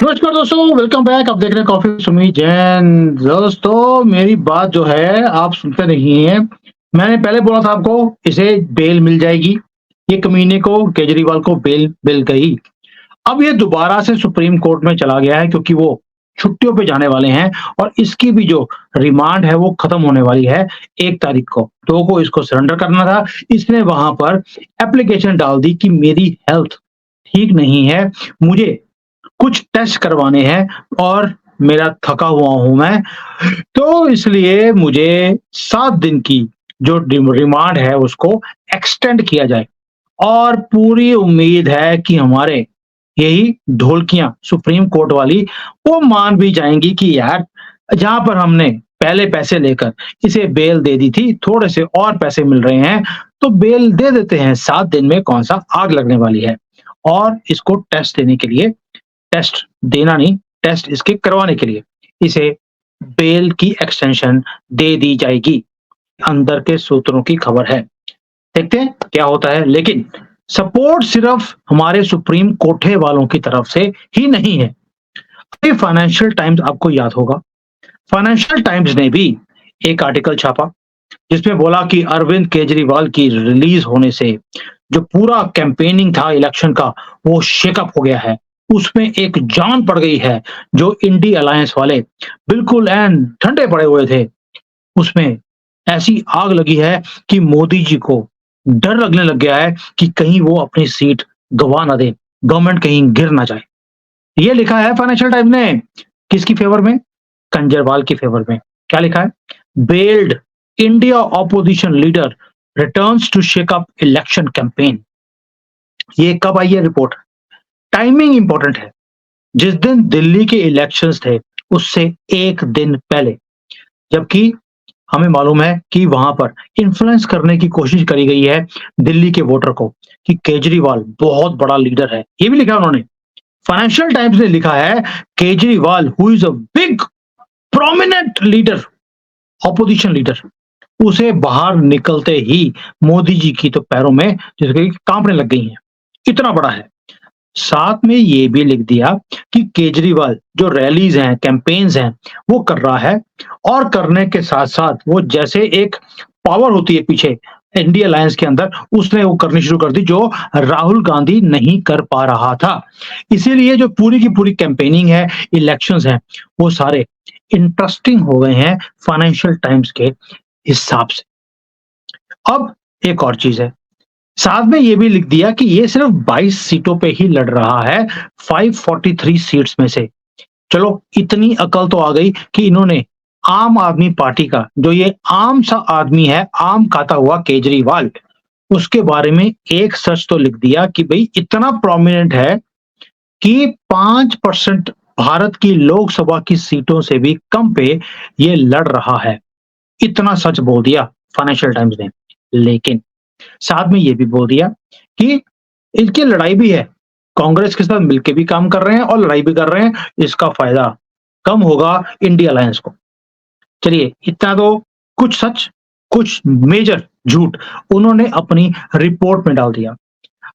नमस्कार दोस्तों, welcome back. आप देख रहे हैं कॉफी सुमी जैन। दोस्तों, मेरी बात जो है आप सुनते नहीं हैं। मैंने पहले बोला था आपको, इसे बेल मिल जाएगी। ये कमीने को, केजरीवाल को बेल मिल गई। अब ये दोबारा से सुप्रीम कोर्ट में चला गया है क्योंकि वो छुट्टियों पे जाने वाले हैं और इसकी भी जो रिमांड है वो खत्म होने वाली है 1 तारीख को। 2 को इसको सरेंडर करना था। इसने वहां पर एप्लीकेशन डाल दी कि मेरी हेल्थ ठीक नहीं है, मुझे कुछ टेस्ट करवाने हैं और मेरा थका हुआ हूँ मैं, तो इसलिए मुझे 7 दिन की जो रिमांड है उसको एक्सटेंड किया जाए। और पूरी उम्मीद है कि हमारे यही ढोलकियां सुप्रीम कोर्ट वाली वो मान भी जाएंगी कि यार, जहां पर हमने पहले पैसे लेकर इसे बेल दे दी थी, थोड़े से और पैसे मिल रहे हैं तो बेल दे देते हैं। 7 दिन में कौन सा आग लगने वाली है। और इसको टेस्ट देने के लिए, टेस्ट देना नहीं, टेस्ट इसके करवाने के लिए इसे बेल की एक्सटेंशन दे दी जाएगी। अंदर के सूत्रों की खबर है, देखते हैं क्या होता है। लेकिन सपोर्ट सिर्फ हमारे सुप्रीम कोर्टे वालों की तरफ से ही नहीं है। अभी फाइनेंशियल टाइम्स, आपको याद होगा, फाइनेंशियल टाइम्स ने भी एक आर्टिकल छापा जिसमें बोला कि अरविंद केजरीवाल की रिलीज होने से जो पूरा कैंपेनिंग था इलेक्शन का वो शेकअप हो गया है। उसमें एक जान पड़ गई है। जो इंडी अलायंस वाले बिल्कुल एंड ठंडे पड़े हुए थे, उसमें ऐसी आग लगी है कि मोदी जी को डर लगने लग गया है कि कहीं वो अपनी सीट गवा ना दे, गवर्नमेंट कहीं गिर ना जाए। ये लिखा है फाइनेंशियल टाइम्स ने। किसकी फेवर में? कंजरवाल की फेवर में। क्या लिखा है? Bailed India opposition leader returns to shake up election campaign. ये कब आई है रिपोर्ट? टाइमिंग इंपॉर्टेंट है। जिस दिन दिल्ली के इलेक्शंस थे उससे 1 दिन पहले, जबकि हमें मालूम है कि वहां पर इन्फ्लुएंस करने की कोशिश करी गई है दिल्ली के वोटर को कि केजरीवाल बहुत बड़ा लीडर है। ये भी लिखा है उन्होंने। फाइनेंशियल टाइम्स ने लिखा है Kejriwal who is a big prominent leader, opposition leader, उसे बाहर निकलते ही मोदी जी की तो पैरों में जैसे कि कांपने लग गई हैं, इतना बड़ा है। साथ में ये भी लिख दिया कि केजरीवाल जो रैलीज हैं, कैंपेन्स हैं, वो कर रहा है और करने के साथ-साथ वो जैसे एक पावर होती है पीछे इंडिया अलायंस के अंदर, उसने वो करनी शुरू कर दी जो राहुल गांधी नहीं कर पा रहा था। इसीलिए जो पूरी की पूरी कैंपेनिंग है, इलेक्शंस हैं, वो सारे इंटरेस्टिंग हो गए हैं फाइनेंशियल टाइम्स के हिसाब से। अब एक और चीज़ है, साथ में ये भी लिख दिया कि ये सिर्फ 22 सीटों पे ही लड़ रहा है 543 सीट्स में से। चलो, इतनी अकल तो आ गई कि इन्होंने आम आदमी पार्टी का जो ये आम सा आदमी है, आम खाता हुआ केजरीवाल, उसके बारे में एक सच तो लिख दिया कि भाई इतना प्रोमिनेंट है कि 5% भारत की लोकसभा की सीटों से भी कम पे ये लड़ रहा है। इतना सच बोल दिया फाइनेंशियल टाइम्स ने। लेकिन साथ में ये भी बोल दिया कि इनकी लड़ाई भी है, कांग्रेस के साथ मिलके भी काम कर रहे हैं और लड़ाई भी कर रहे हैं, इसका फायदा कम होगा इंडिया अलायंस को। चलिए, इतना तो कुछ सच, कुछ मेजर झूठ उन्होंने अपनी रिपोर्ट में डाल दिया।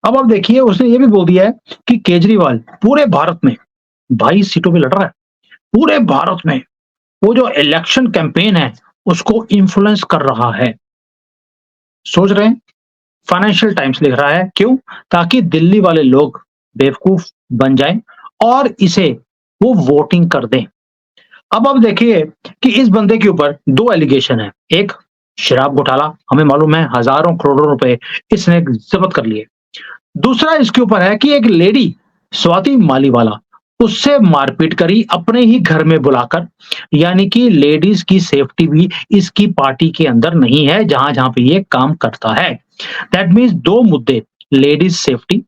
अब आप देखिए, उसने ये भी बोल दिया है कि केजरीवाल पूरे भारत में 22 सीटों पे लड़ रहा है। पूरे भारत में वो जो इलेक्शन कैंपेन है उसको इन्फ्लुएंस कर रहा है। सोच रहे हैं? फाइनेंशियल टाइम्स लिख रहा है, क्यों? ताकि दिल्ली वाले लोग बेवकूफ बन जाएं और इसे वो वोटिंग कर दें। अब आप देखिए कि इस बंदे के ऊपर 2 एलिगेशन है। एक, शराब घोटाला, हमें मालूम है हजारों करोड़ों रुपए इसने जब्त कर लिए। दूसरा इसके ऊपर है कि एक लेडी स्वाति मालीवाला, उससे मारपीट करी अपने ही घर में बुलाकर। यानी कि लेडीज की सेफ्टी भी इसकी पार्टी के अंदर नहीं है जहां जहां पे ये काम करता है। दैट मीन्स 2 मुद्दे, लेडीज सेफ्टी,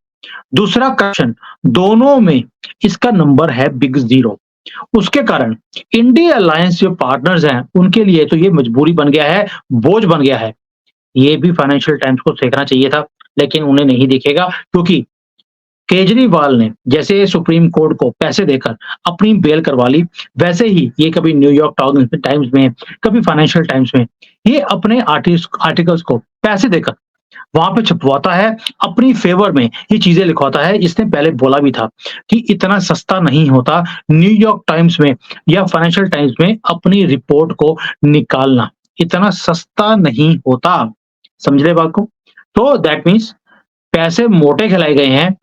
दूसरा करप्शन, दोनों में इसका नंबर है बिग जीरो। उसके कारण इंडिया अलायंस जो पार्टनर्स हैं उनके लिए तो ये मजबूरी बन गया है, बोझ बन गया है। ये भी फाइनेंशियल टाइम्स को देखना चाहिए था, लेकिन उन्हें नहीं दिखेगा क्योंकि केजरीवाल ने जैसे सुप्रीम कोर्ट को पैसे देकर अपनी बेल करवा ली, वैसे ही ये कभी न्यूयॉर्क टाइम्स में, कभी फाइनेंशियल टाइम्स में, ये अपने आर्टिकल्स को पैसे देकर वहाँ पे छपवाता है, अपनी फ़ेवर में ये चीज़ें लिखवाता है। इसने पहले बोला भी था कि इतना सस्ता नहीं होता न्यूयॉर्क टाइम्स में या फाइनेंशियल टाइम्स में अपनी रिपोर्ट को निकालना, इतना सस्ता नहीं होता। समझ रहे बात को? तो दैट मीन्स पैसे मोटे खिलाए गए हैं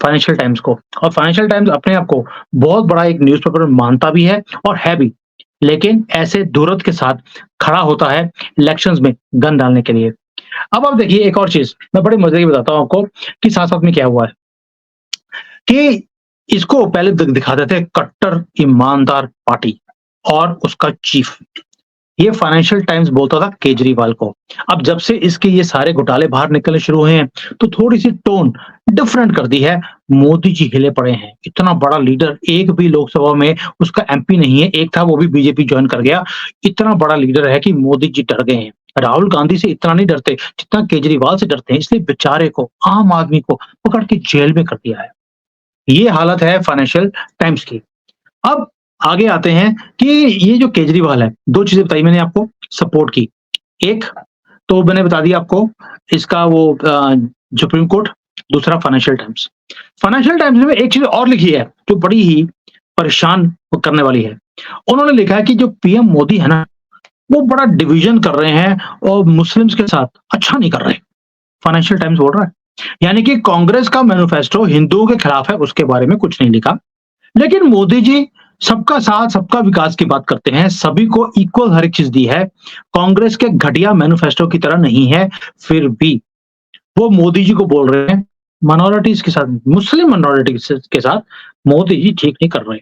फाइनेंशियल टाइम्स को, और फाइनेंशियल टाइम्स अपने आप को बहुत बड़ा एक न्यूज़पेपर मानता भी है और है भी। लेकिन ऐसे धुरत के साथ खड़ा होता है इलेक्शंस में गन डालने के लिए। अब आप देखिए एक और चीज़, मैं बड़े मज़े की बताता हूँ आपको कि साथ-साथ में क्या हुआ है, कि इसको पहले दिखाते थे कट्टर ईमानदार पार्टी और उसका चीफ। ये फाइनेंशियल टाइम्स बोलता था केजरीवाल को। अब जब से इसके ये सारे घोटाले बाहर निकलने शुरू हुए हैं, तो थोड़ी-सी टोन डिफरेंट कर दी है। मोदी जी हिले पड़े हैं। इतना बड़ा लीडर, एक भी लोकसभा में उसका एमपी नहीं है, एक था वो भी बीजेपी जॉइन कर गया। इतना बड़ा लीडर है कि मोदी जी डर गए हैं। राहुल गांधी से इतना नहीं डरते, जितना केजरीवाल से डरते हैं, इसलिए बेचारे को, आम आदमी को पकड़ के जेल में कर दिया है। ये हालत है फाइनेंशियल टाइम्स की। अब आगे आते हैं कि ये जो केजरीवाल है, 2 चीज़ें बताई मैंने आपको सपोर्ट की। एक तो मैंने बता दिया आपको इसका वो सुप्रीम कोर्ट, दूसरा फाइनेंशियल टाइम्स। फाइनेंशियल टाइम्स में एक चीज़ और लिखी है, जो बड़ी ही परेशान करने वाली है। उन्होंने लिखा है कि जो पीएम मोदी है ना, वो बड़ा डिवीज़न कर रहे हैं और मुस्लिम्स के साथ अच्छा नहीं कर रहे। फाइनेंशियल टाइम्स बोल रहा है। यानी कि कांग्रेस का मैनिफेस्टो हिंदुओं के खिलाफ है, उसके बारे में कुछ नहीं लिखा। लेकिन मोदी जी सबका साथ, सबका विकास की बात करते हैं, सभी को इक्वल हर एक चीज़ दी है। कांग्रेस के घटिया मैनिफेस्टो की तरह नहीं है, फिर भी वो मोदी जी को बोल रहे हैं माइनॉरिटीज़ के साथ, मुस्लिम माइनॉरिटीज़ के साथ मोदी जी ठीक नहीं कर रहे।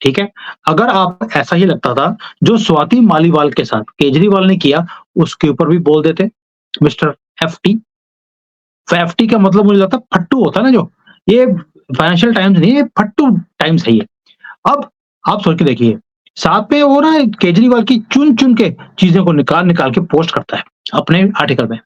ठीक है? अगर आप ऐसा ही लगता था, जो स्वाति मालीवाल के साथ केजरीवाल ने किया, उसके ऊपर भी बोल देते मिस्टर एफटी। एफटी का मतलब मुझे लगता है फट्टू होता है ना जो, ये फाइनेंशियल टाइम्स नहीं है, फट्टू टाइम्स है ये। अब आप सोच के देखिए, साथ में वो ना केजरीवाल की चुन-चुन के चीज़ों को निकाल-निकाल के पोस्ट करता है अपने आर्टिकल में।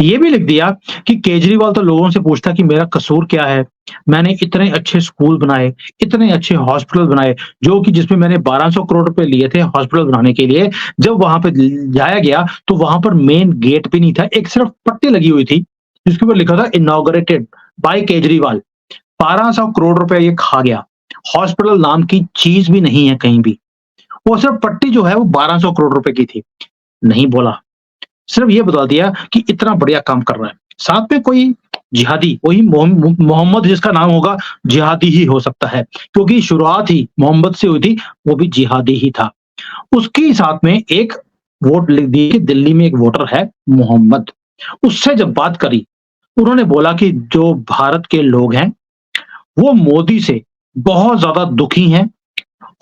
ये भी लिख दिया कि केजरीवाल तो लोगों से पूछता है कि मेरा कसूर क्या है? मैंने इतने अच्छे स्कूल बनाए, इतने अच्छे हॉस्पिटल बनाए, जो कि जिसमें मैंने 1200 करोड़ रुपए लिए थे हॉस्पिटल बनाने के लिए। जब वहाँ पे जाया गया, तो वहाँ पर मेन गेट भी नहीं था, एक सिर्फ पट्टी लगी हुई थी, जिसके ऊपर लिखा था इनॉग्रेटेड बाय केजरीवाल। 1200 करोड़ रुपए ये खा गया। हॉस्पिटल नाम की चीज़ भी नहीं है कहीं भी। वो सिर्फ पट्टी जो है वो 1200 करोड़ रुपए की थी। नहीं बोला, सिर्फ ये बता दिया कि इतना बढ़िया काम कर रहा है। साथ में कोई जिहादी, वही मोहम्मद जिसका नाम होगा, जिहादी ही हो सकता है, क्योंकि शुरुआत ही मोहम्मद से हुई थी, वो भी जिहादी ही था। उसके साथ में एक वोट लिख दी कि दिल्ली में एक वोटर है मोहम्मद। उससे जब बात करी, उन्होंने बोला कि जो भारत के लोग हैं, वो मोदी से बहुत ज़्यादा दुखी हैं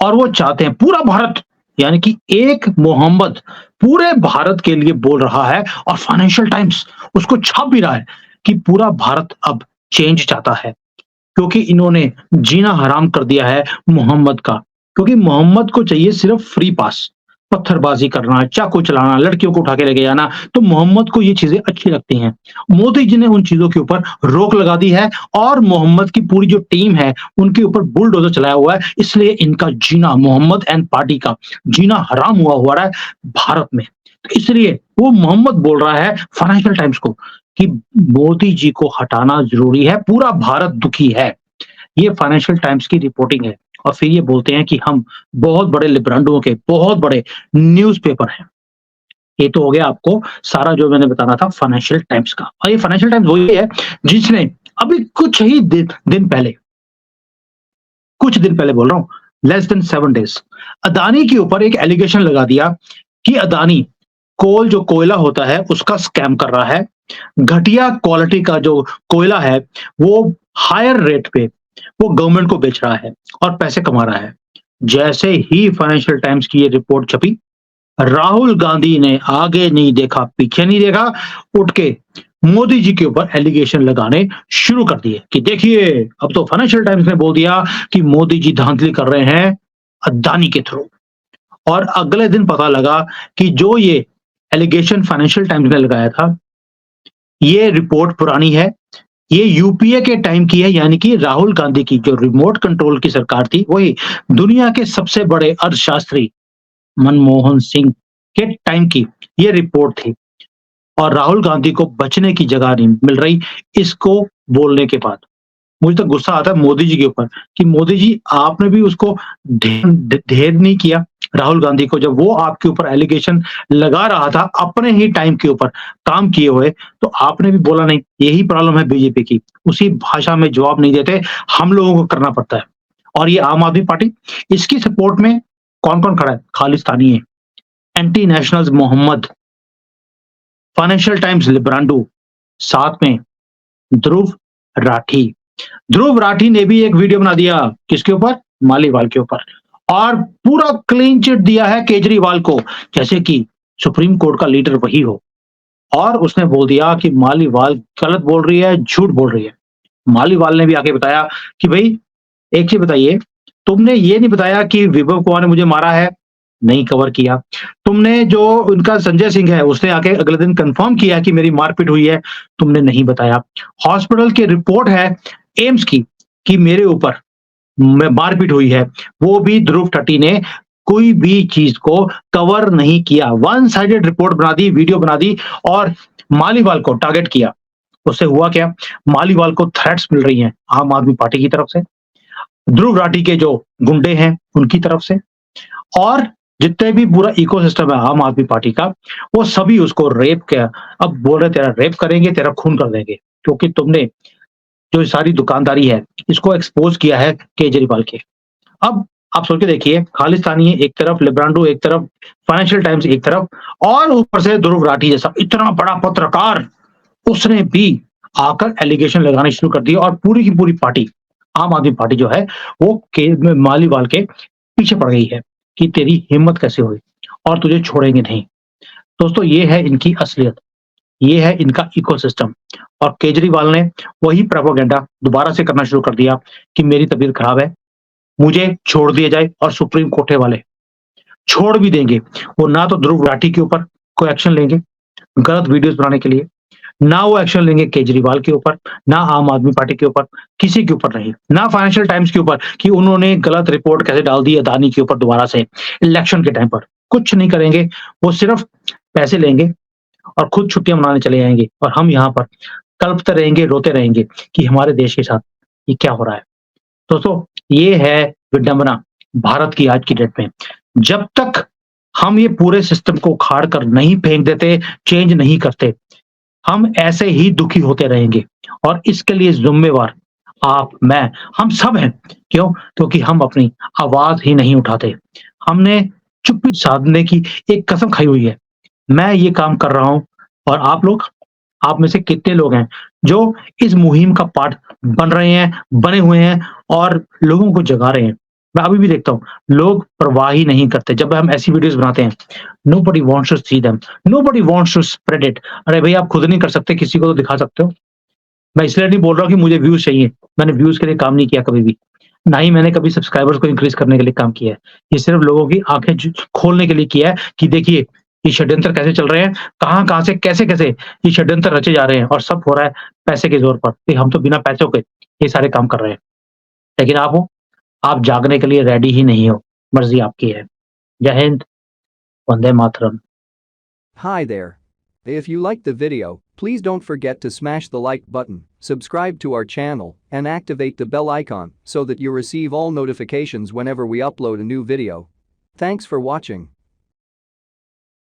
और वो चाहते हैं पूरा भारत, यानी कि एक मोहम्मद पूरे भारत के लिए बोल रहा है, और फाइनेंशियल टाइम्स उसको छाप भी रहा है कि पूरा भारत अब चेंज चाहता है, क्योंकि इन्होंने जीना हराम कर दिया है मोहम्मद का। क्योंकि मोहम्मद को चाहिए सिर्फ फ्री पास, पत्थरबाजी करना, चाकू चलाना, लड़कियों को उठा के लेके जाना, तो मोहम्मद को ये चीजें अच्छी लगती हैं। मोदी जी ने उन चीजों के ऊपर रोक लगा दी है, और मोहम्मद की पूरी जो टीम है, उनके ऊपर बुलडोजर चलाया हुआ है, इसलिए इनका जीना, मोहम्मद एंड पार्टी का जीना हराम हुआ रहा है भारत में। तो इसलिए वो मोहम्मद बोल रहा है फाइनेंशियल टाइम्स को कि मोदी जी को हटाना जरूरी है, पूरा भारत दुखी है। ये फाइनेंशियल टाइम्स की रिपोर्टिंग है, और फिर ये बोलते हैं कि हम बहुत बड़े लिबरंडुओं के बहुत बड़े न्यूज़पेपर हैं। ये तो हो गया आपको सारा जो मैंने बताना था फाइनेंशियल टाइम्स का, और ये फाइनेंशियल टाइम्स वही है जिसने अभी कुछ दिन पहले बोल रहा हूँ, लेस देन 7 डेज़, अदानी के ऊपर एक एलिगेशन लगा दिया कि अदानी जो कोयला होता है उसका स्कैम कर रहा है। घटिया क्वालिटी का जो कोयला है, वो हायर रेट पे वो गवर्नमेंट को बेच रहा है और पैसे कमा रहा है। जैसे ही फाइनेंशियल टाइम्स की ये रिपोर्ट छपी, राहुल गांधी ने आगे नहीं देखा, पीछे नहीं देखा, उठ के मोदी जी के ऊपर एलिगेशन लगाने शुरू कर दिए कि देखिए, अब तो फाइनेंशियल टाइम्स ने बोल दिया कि मोदी जी धांधली कर रहे हैं अदानी के थ्रू। और अगले दिन पता लगा कि जो ये एलिगेशन फाइनेंशियल टाइम्स ने लगाया था, ये रिपोर्ट पुरानी है। ये यूपीए के टाइम की है, यानी कि राहुल गांधी की जो रिमोट कंट्रोल की सरकार थी, वही दुनिया के सबसे बड़े अर्थशास्त्री मनमोहन सिंह के टाइम की ये रिपोर्ट थी। और राहुल गांधी को बचने की जगह नहीं मिल रही इसको बोलने के बाद। मुझे तो गुस्सा आता है मोदी जी के ऊपर कि मोदी जी आपने भी उसको ढेर नहीं किया राहुल गांधी को, जब वो आपके ऊपर एलिगेशन लगा रहा था अपने ही टाइम के ऊपर काम किए हुए, तो आपने भी बोला नहीं। यही प्रॉब्लम है बीजेपी की, उसी भाषा में जवाब नहीं देते, हम लोगों को करना पड़ता है। और ये आम आदमी पार्टी, इसकी सपोर्ट में कौन-कौन खड़ा है? खालिस्तानी है, anti nationals Mohammad, Financial Times लिब्रांडो, साथ में ध्रुव राठी। ध्रुव राठी ने भी एक वीडियो बना दिया, किसके ऊपर? मालीवाल के ऊपर, और पूरा क्लीन चिट दिया है केजरीवाल को, जैसे कि सुप्रीम कोर्ट का लीडर वही हो। और उसने बोल दिया कि मालीवाल गलत बोल रही है, झूठ बोल रही है। मालीवाल ने भी आके बताया कि भई एक चीज़ बताइए, तुमने ये नहीं बताया कि विभव कुमार ने मुझे मारा है, नहीं कवर किया। तुमने जो उनका संजय सिंह है, उसने आके अगले दिन कन्फर्म किया कि मेरी मारपीट हुई है, तुमने नहीं बताया। हॉस्पिटल की रिपोर्ट है एम्स की कि मेरे ऊपर मारपीट हुई है, वो भी ध्रुव टट्टी ने कोई भी चीज़ को कवर नहीं किया। वन साइडेड रिपोर्ट बना दी, वीडियो बना दी और मालीवाल को टारगेट किया। उससे हुआ क्या? मालीवाल को थ्रेट्स मिल रही हैं आम आदमी पार्टी की तरफ से, ध्रुव राठी के जो गुंडे हैं उनकी तरफ से, और जितने भी पूरा इकोसिस्टम है आम आदमी पार्टी का, वो सभी उसको रेप किया। अब बोल रहे तेरा रेप करेंगे, तेरा खून कर देंगे, क्योंकि तुमने जो सारी दुकानदारी है, इसको एक्सपोज़ किया है केजरीवाल के। अब आप सोच के देखिए, खालिस्तानी है एक तरफ, लिब्रांडो एक तरफ, फाइनेंशियल टाइम्स एक तरफ, और ऊपर से ध्रुव राठी जैसा इतना बड़ा पत्रकार, उसने भी आकर एलिगेशन लगाने शुरू कर दिए, और पूरी की पूरी पार्टी, आम आदमी पार्टी जो है, वो मालीवाल के पीछे पड़ गई है कि तेरी हिम्मत कैसे हुई और तुझे छोड़ेंगे नहीं। दोस्तों, ये है इनकी असलियत, ये है इनका इकोसिस्टम। और केजरीवाल ने वही प्रोपेगेंडा दोबारा से करना शुरू कर दिया कि मेरी तबीयत खराब है, मुझे छोड़ दिया जाए, और सुप्रीम कोर्ट वाले छोड़ भी देंगे। वो ना तो ध्रुव राठी के ऊपर कोई एक्शन लेंगे गलत वीडियोज़ बनाने के लिए, ना वो एक्शन लेंगे केजरीवाल के ऊपर, ना आम आदमी पार्टी के ऊपर, किसी के ऊपर नहीं, ना फाइनेंशियल टाइम्स के ऊपर कि उन्होंने गलत रिपोर्ट कैसे डाल दी अदानी के ऊपर दोबारा से इलेक्शन के टाइम पर। कुछ नहीं करेंगे, वो सिर्फ पैसे लेंगे और खुद छुट्टियाँ मनाने चले जाएँगे, और हम यहाँ पर कल्पते रहेंगे, रोते रहेंगे कि हमारे देश के साथ ये क्या हो रहा है। दोस्तों, ये है विडंबना भारत की आज की डेट में। जब तक हम ये पूरे सिस्टम को उखाड़ कर नहीं फेंक देते, चेंज नहीं करते, हम ऐसे ही दुखी होते रहेंगे, और इसके लिए ज़िम्मेवार आप, मैं, हम सब हैं। क्यों? क्योंकि हम अपनी आवाज़ ही नहीं उठाते। हमने चुप्पी साधने की एक कसम खाई हुई है। मैं ये काम कर रहा हूँ, और आप लोग, आप में से कितने लोग हैं जो इस मुहिम का पार्ट बन रहे हैं, बने हुए हैं, और लोगों को जगा रहे हैं? मैं अभी भी देखता हूँ, लोग परवाह ही नहीं करते जब हम ऐसी वीडियोज़ बनाते हैं। Nobody wants to see them, nobody wants to spread it. अरे भई, आप खुद नहीं कर सकते, किसी को तो दिखा सकते हो। मैं इसलिए नहीं बोल रहा हूँ कि मुझे व्यूज़ चाहिए, मैंने व्यूज़ के लिए काम नहीं किया कभी भी। ना ही मैंने कभी सब्सक्राइबर्स को इंक्रीज़ करने के लिए काम किया है। ये सिर्फ़ लोगों की आँखें खोलने के लिए किया है कि देखिए, ये षड्यंत्र कैसे चल रहे हैं, कहाँ-कहाँ से कैसे-कैसे ये षड्यंत्र रचे जा रहे हैं, और सब हो रहा है पैसे के ज़ोर पर, कि हम तो बिना पैसों के ये सारे काम कर रहे हैं। लेकिन आप हो, आप जागने के लिए रेडी ही नहीं हो, मर्ज़ी आपकी है। जय Hind, Vande Mataram. Hi there. If you liked the video, please don't forget to smash the like button, subscribe to our channel, and activate the bell icon so that you receive all notifications whenever we upload a new video. Thanks for watching.